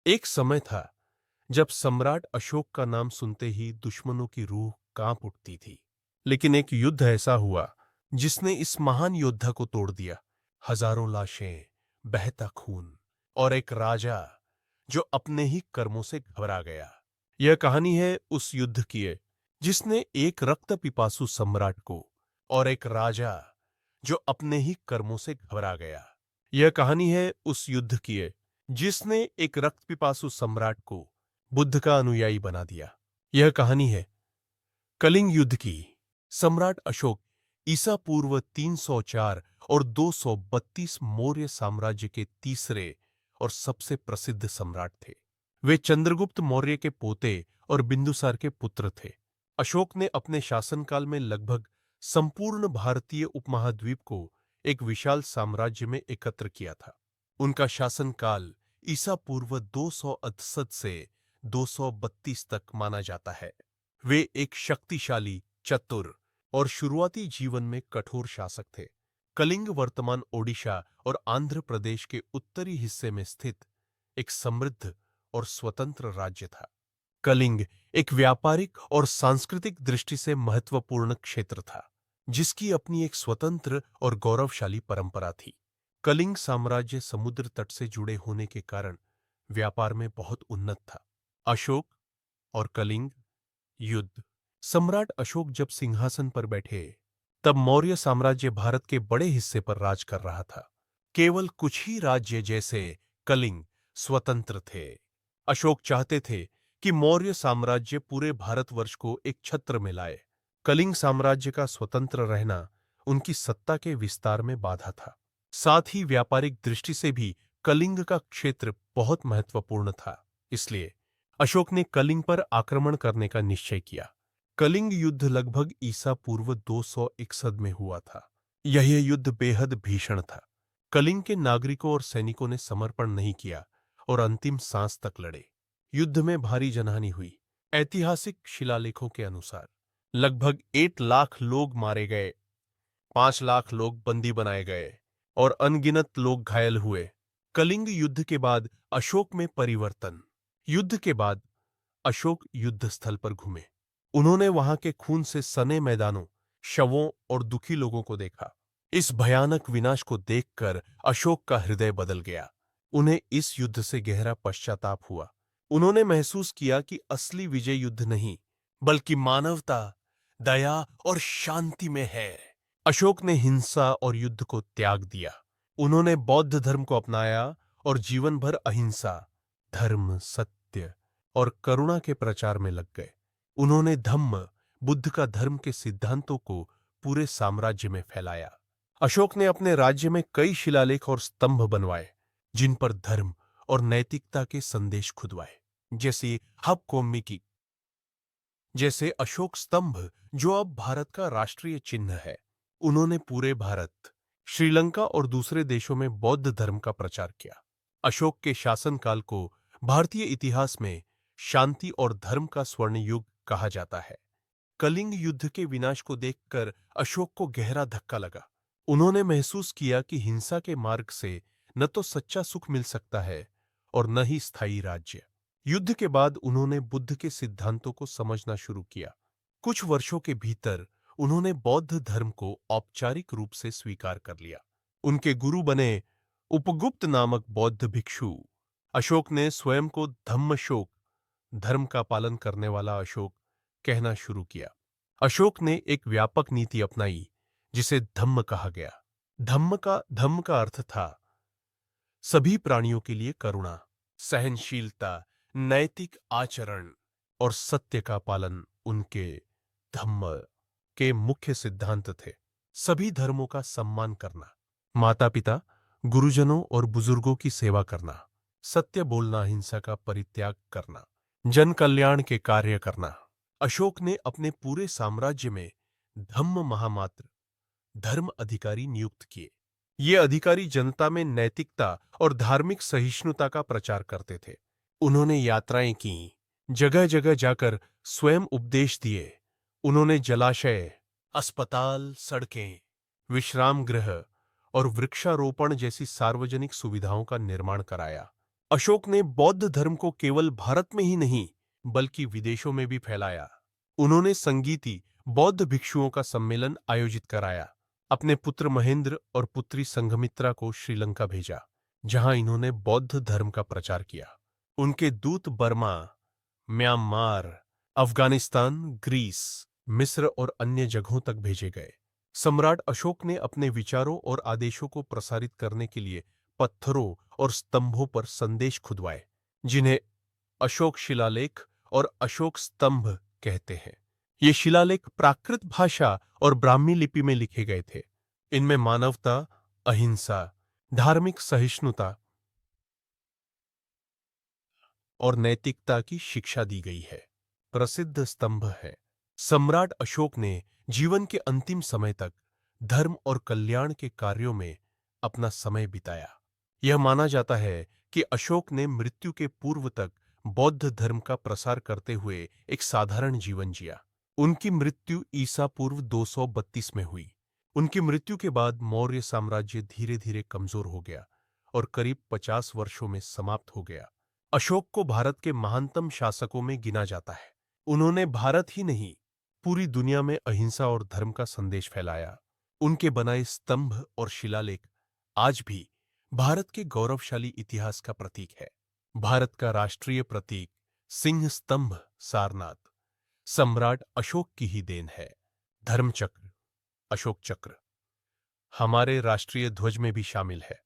एक समय था जब सम्राट अशोक का नाम सुनते ही दुश्मनों की रूह कांप उठती थी। लेकिन एक युद्ध ऐसा हुआ जिसने इस महान योद्धा को तोड़ दिया। हजारों लाशें, बहता खून और एक राजा जो अपने ही कर्मों से घबरा गया। यह कहानी है उस युद्ध की है जिसने एक रक्त पिपासु सम्राट को और एक राजा जो अपने ही कर्मों से घबरा गया। यह कहानी है उस युद्ध की है जिसने एक रक्त पिपासु सम्राट को बुद्ध का अनुयायी बना दिया। यह कहानी है कलिंग युद्ध की। सम्राट अशोक ईसा पूर्व 304 और 232 मौर्य साम्राज्य के तीसरे और सबसे प्रसिद्ध सम्राट थे। वे चंद्रगुप्त मौर्य के पोते और बिंदुसार के पुत्र थे। अशोक ने अपने शासनकाल में लगभग संपूर्ण भारतीय उपमहाद्वीप को एक विशाल साम्राज्य में एकत्र किया था। उनका शासनकाल ईसा पूर्व 268 से 232 तक माना जाता है। वे एक शक्तिशाली, चतुर और शुरुआती जीवन में कठोर शासक थे। कलिंग वर्तमान ओडिशा और आंध्र प्रदेश के उत्तरी हिस्से में स्थित एक समृद्ध और स्वतंत्र राज्य था। कलिंग एक व्यापारिक और सांस्कृतिक दृष्टि से महत्वपूर्ण क्षेत्र था, जिसकी अपनी एक स्वतंत्र और गौरवशाली परंपरा थी। कलिंग साम्राज्य समुद्र तट से जुड़े होने के कारण व्यापार में बहुत उन्नत था। अशोक और कलिंग युद्ध। सम्राट अशोक जब सिंहासन पर बैठे तब मौर्य साम्राज्य भारत के बड़े हिस्से पर राज कर रहा था। केवल कुछ ही राज्य जैसे कलिंग स्वतंत्र थे। अशोक चाहते थे कि मौर्य साम्राज्य पूरे भारतवर्ष को एक छत्र में लाए। कलिंग साम्राज्य का स्वतंत्र रहना उनकी सत्ता के विस्तार में बाधा था। साथ ही व्यापारिक दृष्टि से भी कलिंग का क्षेत्र बहुत महत्वपूर्ण था। इसलिए अशोक ने कलिंग पर आक्रमण करने का निश्चय किया। कलिंग युद्ध लगभग ईसा पूर्व 261 में हुआ था। यह युद्ध बेहद भीषण था। कलिंग के नागरिकों और सैनिकों ने समर्पण नहीं किया और अंतिम सांस तक लड़े। युद्ध में भारी जनहानि हुई। ऐतिहासिक शिलालेखों के अनुसार लगभग 8 लाख लोग मारे गए, 5 लाख लोग बंदी बनाए गए और अनगिनत लोग घायल हुए। कलिंग युद्ध के बाद अशोक में परिवर्तन। युद्ध के बाद अशोक युद्ध स्थल पर घूमे। उन्होंने वहां के खून से सने मैदानों, शवों और दुखी लोगों को देखा। इस भयानक विनाश को देखकर अशोक का हृदय बदल गया। उन्हें इस युद्ध से गहरा पश्चाताप हुआ। उन्होंने महसूस किया कि असली विजय युद्ध नहीं, बल्कि मानवता, दया और शांति में है। अशोक ने हिंसा और युद्ध को त्याग दिया। उन्होंने बौद्ध धर्म को अपनाया और जीवन भर अहिंसा, धर्म, सत्य और करुणा के प्रचार में लग गए। उन्होंने धम्म, बुद्ध का धर्म के सिद्धांतों को पूरे साम्राज्य में फैलाया। अशोक ने अपने राज्य में कई शिलालेख और स्तंभ बनवाए, जिन पर धर्म और नैतिकता के संदेश खुदवाए, जैसे हबकोम्मी जैसे अशोक स्तंभ, जो अब भारत का राष्ट्रीय चिन्ह है। उन्होंने पूरे भारत, श्रीलंका और दूसरे देशों में बौद्ध धर्म का प्रचार किया। अशोक के शासनकाल को भारतीय इतिहास में शांति और धर्म का स्वर्ण युग कहा जाता है। कलिंग युद्ध के विनाश को देखकर अशोक को गहरा धक्का लगा। उन्होंने महसूस किया कि हिंसा के मार्ग से न तो सच्चा सुख मिल सकता है और न ही स्थायी राज्य। युद्ध के बाद उन्होंने बुद्ध के सिद्धांतों को समझना शुरू किया। कुछ वर्षों के भीतर उन्होंने बौद्ध धर्म को औपचारिक रूप से स्वीकार कर लिया। उनके गुरु बने उपगुप्त नामक बौद्ध भिक्षु। अशोक ने स्वयं को धम्मशोक, धर्म का पालन करने वाला अशोक, कहना शुरू किया। अशोक ने एक व्यापक नीति अपनाई जिसे धम्म कहा गया। धम्म का अर्थ था सभी प्राणियों के लिए करुणा, सहनशीलता, नैतिक आचरण और सत्य का पालन उनके धम्म के मुख्य सिद्धांत थे। सभी धर्मों का सम्मान करना, माता-पिता, गुरुजनों और बुजुर्गों की सेवा करना, सत्य बोलना, हिंसा का परित्याग करना, जन कल्याण के कार्य करना। अशोक ने अपने पूरे साम्राज्य में धम्म महामात्र, धर्म अधिकारी नियुक्त किए। ये अधिकारी जनता में नैतिकता और धार्मिक सहिष्णुता का प्रचार करते थे। उन्होंने यात्राएं की, जगह जगह जाकर स्वयं उपदेश दिए। उन्होंने जलाशय, अस्पताल, सड़कें, विश्राम गृह और वृक्षारोपण जैसी सार्वजनिक सुविधाओं का निर्माण कराया। अशोक ने बौद्ध धर्म को केवल भारत में ही नहीं बल्कि विदेशों में भी फैलाया। उन्होंने संगीती बौद्ध भिक्षुओं का सम्मेलन आयोजित कराया, अपने पुत्र महेंद्र और पुत्री संघमित्रा को श्रीलंका भेजा, जहां इन्होंने बौद्ध धर्म का प्रचार किया। उनके दूत बर्मा, म्यांमार, अफगानिस्तान, ग्रीस, मिस्र और अन्य जगहों तक भेजे गए। सम्राट अशोक ने अपने विचारों और आदेशों को प्रसारित करने के लिए पत्थरों और स्तंभों पर संदेश खुदवाए, जिन्हें अशोक शिलालेख और अशोक स्तंभ कहते हैं। ये शिलालेख प्राकृत भाषा और ब्राह्मी लिपि में लिखे गए थे। इनमें मानवता, अहिंसा, धार्मिक सहिष्णुता और नैतिकता की शिक्षा दी गई है। प्रसिद्ध स्तंभ है। सम्राट अशोक ने जीवन के अंतिम समय तक धर्म और कल्याण के कार्यों में अपना समय बिताया। यह माना जाता है कि अशोक ने मृत्यु के पूर्व तक बौद्ध धर्म का प्रसार करते हुए एक साधारण जीवन जिया। उनकी मृत्यु ईसा पूर्व 232 में हुई। उनकी मृत्यु के बाद मौर्य साम्राज्य धीरे धीरे कमजोर हो गया और करीब 50 वर्षों में समाप्त हो गया। अशोक को भारत के महानतम शासकों में गिना जाता है। उन्होंने भारत ही नहीं, पूरी दुनिया में अहिंसा और धर्म का संदेश फैलाया। उनके बनाए स्तंभ और शिलालेख आज भी भारत के गौरवशाली इतिहास का प्रतीक है। भारत का राष्ट्रीय प्रतीक सिंह स्तंभ सारनाथ सम्राट अशोक की ही देन है। धर्म चक्र, अशोक चक्र हमारे राष्ट्रीय ध्वज में भी शामिल है।